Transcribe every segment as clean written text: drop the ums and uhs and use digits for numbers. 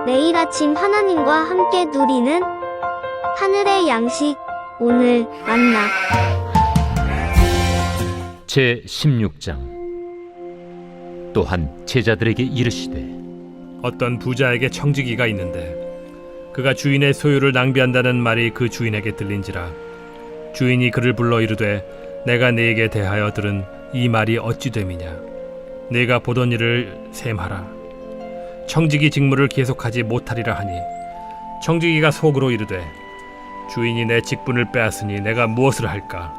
매일 아침 하나님과 함께 누리는 하늘의 양식, 오늘 만나. 제 16장. 또한 제자들에게 이르시되 어떤 부자에게 청지기가 있는데 그가 주인의 소유를 낭비한다는 말이 그 주인에게 들린지라. 주인이 그를 불러 이르되 내가 네게 대하여 들은 이 말이 어찌 됨이냐. 네가 보던 일을 셈하라. 청지기 직무를 계속하지 못하리라 하니 청지기가 속으로 이르되 주인이 내 직분을 빼앗으니 내가 무엇을 할까.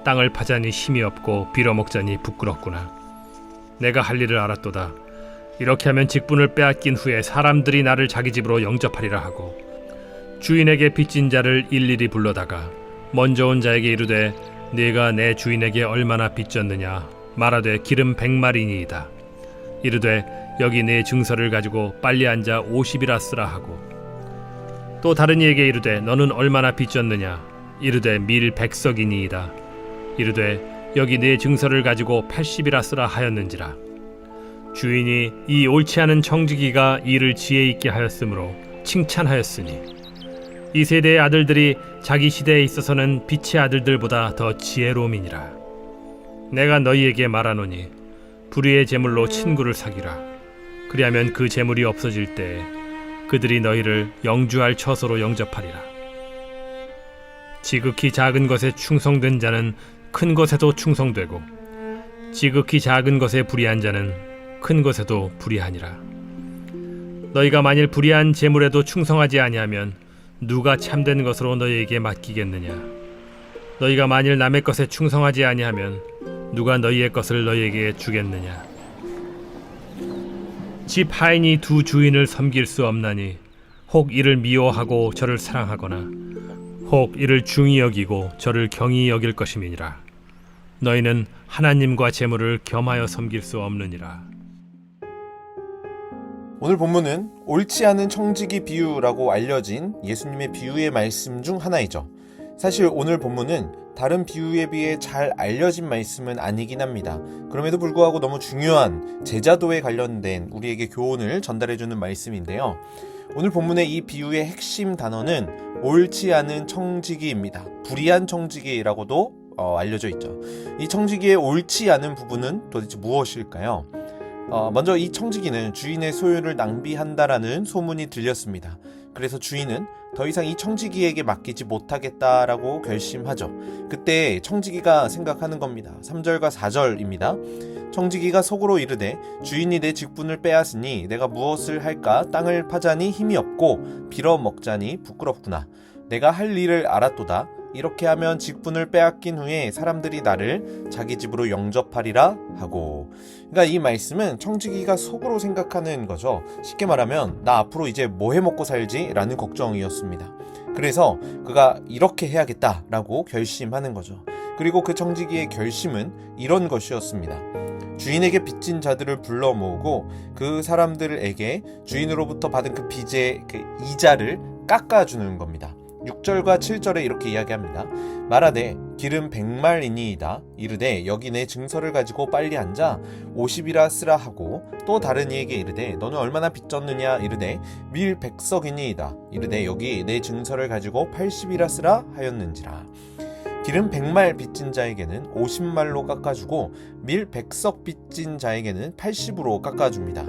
땅을 파자니 힘이 없고 빌어먹자니 부끄럽구나. 내가 할 일을 알았도다. 이렇게 하면 직분을 빼앗긴 후에 사람들이 나를 자기 집으로 영접하리라 하고 주인에게 빚진 자를 일일이 불러다가 먼저 온 자에게 이르되 네가 내 주인에게 얼마나 빚졌느냐 말하되 기름 100마리니이다. 이르되 여기 네 증서를 가지고 빨리 앉아 50이라 쓰라 하고 또 다른 이에게 이르되 너는 얼마나 빚졌느냐 이르되 밀 100석이니이다. 이르되 여기 네 증서를 가지고 80이라 쓰라 하였는지라. 주인이 이 옳지 않은 청지기가 일을 지혜 있게 하였으므로 칭찬하였으니 이 세대의 아들들이 자기 시대에 있어서는 빛의 아들들보다 더 지혜로움이니라. 내가 너희에게 말하노니 불의의 재물로 친구를 사귀라. 그리하면 그 재물이 없어질 때에 그들이 너희를 영주할 처소로 영접하리라. 지극히 작은 것에 충성된 자는 큰 것에도 충성되고 지극히 작은 것에 불의한 자는 큰 것에도 불의하니라. 너희가 만일 불의한 재물에도 충성하지 아니하면 누가 참된 것으로 너희에게 맡기겠느냐. 너희가 만일 남의 것에 충성하지 아니하면 누가 너희의 것을 너희에게 주겠느냐. 집 하인이 두 주인을 섬길 수 없나니 혹 이를 미워하고 저를 사랑하거나 혹 이를 중히 여기고 저를 경히 여길 것임이니라. 너희는 하나님과 재물을 겸하여 섬길 수 없느니라. 오늘 본문은 옳지 않은 청지기 비유라고 알려진 예수님의 비유의 말씀 중 하나이죠. 사실 오늘 본문은 다른 비유에 비해 잘 알려진 말씀은 아니긴 합니다. 그럼에도 불구하고 너무 중요한 제자도에 관련된 우리에게 교훈을 전달해주는 말씀인데요. 오늘 본문의 이 비유의 핵심 단어는 옳지 않은 청지기입니다. 불의한 청지기라고도 알려져 있죠. 이 청지기의 옳지 않은 부분은 도대체 무엇일까요? 먼저 이 청지기는 주인의 소유를 낭비한다라는 소문이 들렸습니다. 그래서 주인은 더 이상 이 청지기에게 맡기지 못하겠다라고 결심하죠. 그때 청지기가 생각하는 겁니다. 3절과 4절입니다. 청지기가 속으로 이르되 주인이 내 직분을 빼앗으니 내가 무엇을 할까. 땅을 파자니 힘이 없고 빌어먹자니 부끄럽구나. 내가 할 일을 알았도다. 이렇게 하면 직분을 빼앗긴 후에 사람들이 나를 자기 집으로 영접하리라 하고. 그러니까 이 말씀은 청지기가 속으로 생각하는 거죠. 쉽게 말하면 나 앞으로 이제 뭐 해먹고 살지? 라는 걱정이었습니다. 그래서 그가 이렇게 해야겠다라고 결심하는 거죠. 그리고 그 청지기의 결심은 이런 것이었습니다. 주인에게 빚진 자들을 불러 모으고 그 사람들에게 주인으로부터 받은 그 빚의 그 이자를 깎아주는 겁니다. 6절과 7절에 이렇게 이야기합니다. 말하되 기름 100말이니이다. 이르되 여기 내 증서를 가지고 빨리 앉아 50이라 쓰라 하고 또 다른 이에게 이르되 너는 얼마나 빚졌느냐. 이르되 밀 100석이니이다. 이르되 여기 내 증서를 가지고 80이라 쓰라 하였는지라. 기름 100말 빚진 자에게는 50말로 깎아주고 밀 100석 빚진 자에게는 80으로 깎아줍니다.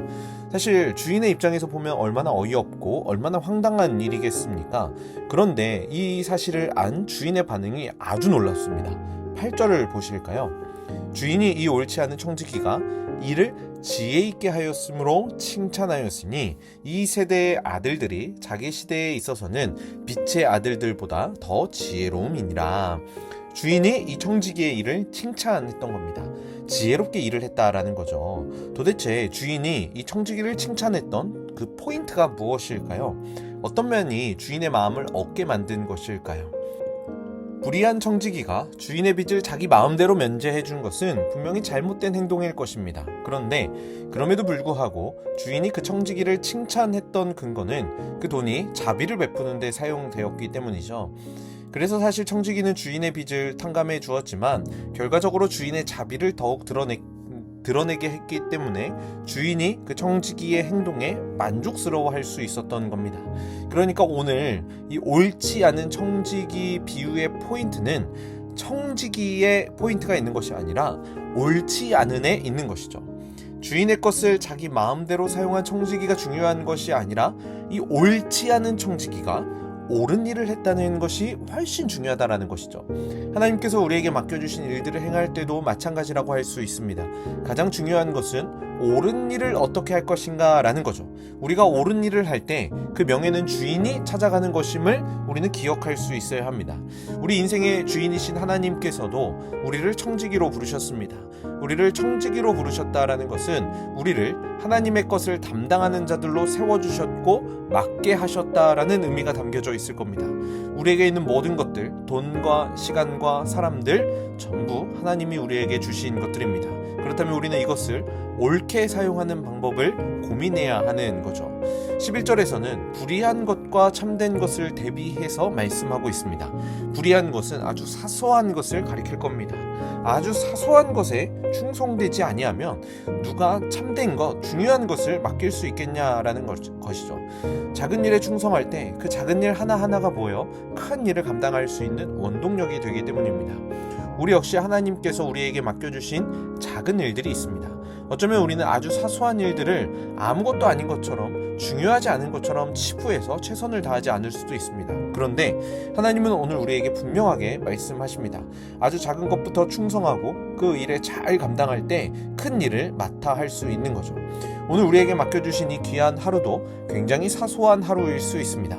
사실 주인의 입장에서 보면 얼마나 어이없고 얼마나 황당한 일이겠습니까? 그런데 이 사실을 안 주인의 반응이 아주 놀랍습니다. 8절을 보실까요? 주인이 이 옳지 않은 청지기가 이를 지혜 있게 하였으므로 칭찬하였으니 이 세대의 아들들이 자기 시대에 있어서는 빛의 아들들보다 더 지혜로움이니라. 주인이 이 청지기의 일을 칭찬했던 겁니다. 지혜롭게 일을 했다라는 거죠. 도대체 주인이 이 청지기를 칭찬했던 그 포인트가 무엇일까요? 어떤 면이 주인의 마음을 얻게 만든 것일까요? 불의한 청지기가 주인의 빚을 자기 마음대로 면제해 준 것은 분명히 잘못된 행동일 것입니다. 그런데 그럼에도 불구하고 주인이 그 청지기를 칭찬했던 근거는 그 돈이 자비를 베푸는 데 사용되었기 때문이죠. 그래서 사실 청지기는 주인의 빚을 탕감해 주었지만 결과적으로 주인의 자비를 더욱 드러냈기 드러내게 했기 때문에 주인이 그 청지기의 행동에 만족스러워할 수 있었던 겁니다. 그러니까 오늘 이 옳지 않은 청지기 비유의 포인트는 청지기에 포인트가 있는 것이 아니라 옳지 않은에 있는 것이죠. 주인의 것을 자기 마음대로 사용한 청지기가 중요한 것이 아니라 이 옳지 않은 청지기가 옳은 일을 했다는 것이 훨씬 중요하다는 것이죠. 하나님께서 우리에게 맡겨주신 일들을 행할 때도 마찬가지라고 할 수 있습니다. 가장 중요한 것은 옳은 일을 어떻게 할 것인가 라는 거죠. 우리가 옳은 일을 할 때 그 명예는 주인이 찾아가는 것임을 우리는 기억할 수 있어야 합니다. 우리 인생의 주인이신 하나님께서도 우리를 청지기로 부르셨습니다. 우리를 청지기로 부르셨다라는 것은 우리를 하나님의 것을 담당하는 자들로 세워주셨고 맡게 하셨다라는 의미가 담겨져 있을 겁니다. 우리에게 있는 모든 것들, 돈과 시간과 사람들 전부 하나님이 우리에게 주신 것들입니다. 그렇다면 우리는 이것을 옳게 사용하는 방법을 고민해야 하는 거죠. 11절에서는 불의한 것과 참된 것을 대비해서 말씀하고 있습니다. 불의한 것은 아주 사소한 것을 가리킬 겁니다. 아주 사소한 것에 충성되지 아니하면 누가 참된 것, 중요한 것을 맡길 수 있겠냐라는 것이죠. 작은 일에 충성할 때 그 작은 일 하나하나가 모여 큰 일을 감당할 수 있는 원동력이 되기 때문입니다. 우리 역시 하나님께서 우리에게 맡겨주신 작은 일들이 있습니다. 어쩌면 우리는 아주 사소한 일들을 아무것도 아닌 것처럼, 중요하지 않은 것처럼 치부해서 최선을 다하지 않을 수도 있습니다. 그런데 하나님은 오늘 우리에게 분명하게 말씀하십니다. 아주 작은 것부터 충성하고 그 일에 잘 감당할 때 큰 일을 맡아 할 수 있는 거죠. 오늘 우리에게 맡겨주신 이 귀한 하루도 굉장히 사소한 하루일 수 있습니다.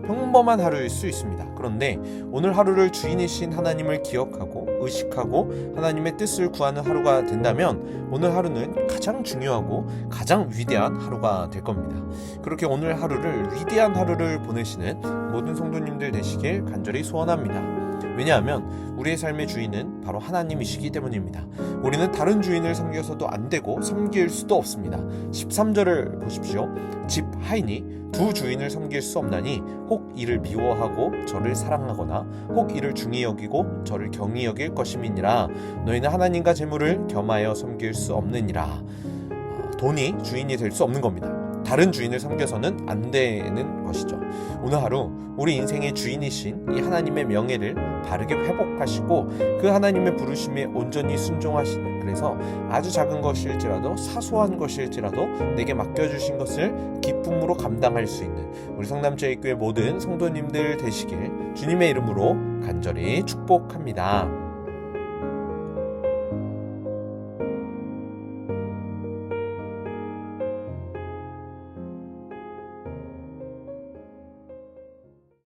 평범한 하루일 수 있습니다. 그런데 오늘 하루를 주인이신 하나님을 기억하고 의식하고 하나님의 뜻을 구하는 하루가 된다면 오늘 하루는 가장 중요하고 가장 위대한 하루가 될 겁니다. 그렇게 오늘 하루를 위대한 하루를 보내시는 모든 성도님들 되시길 간절히 소원합니다. 왜냐하면 우리의 삶의 주인은 바로 하나님이시기 때문입니다. 우리는 다른 주인을 섬겨서도 안 되고 섬길 수도 없습니다. 13절을 보십시오. 집 하이니 두 주인을 섬길 수 없나니 혹 이를 미워하고 저를 사랑하거나 혹 이를 중히 여기고 저를 경히 여길 것임이니라. 너희는 하나님과 재물을 겸하여 섬길 수 없느니라. 돈이 주인이 될 수 없는 겁니다. 다른 주인을 섬겨서는 안 되는 것이죠. 오늘 하루 우리 인생의 주인이신 이 하나님의 명예를 바르게 회복하시고 그 하나님의 부르심에 온전히 순종하시는, 그래서 아주 작은 것일지라도 사소한 것일지라도 내게 맡겨주신 것을 기쁨으로 감당할 수 있는 우리 성남제일교회 모든 성도님들 되시길 주님의 이름으로 간절히 축복합니다.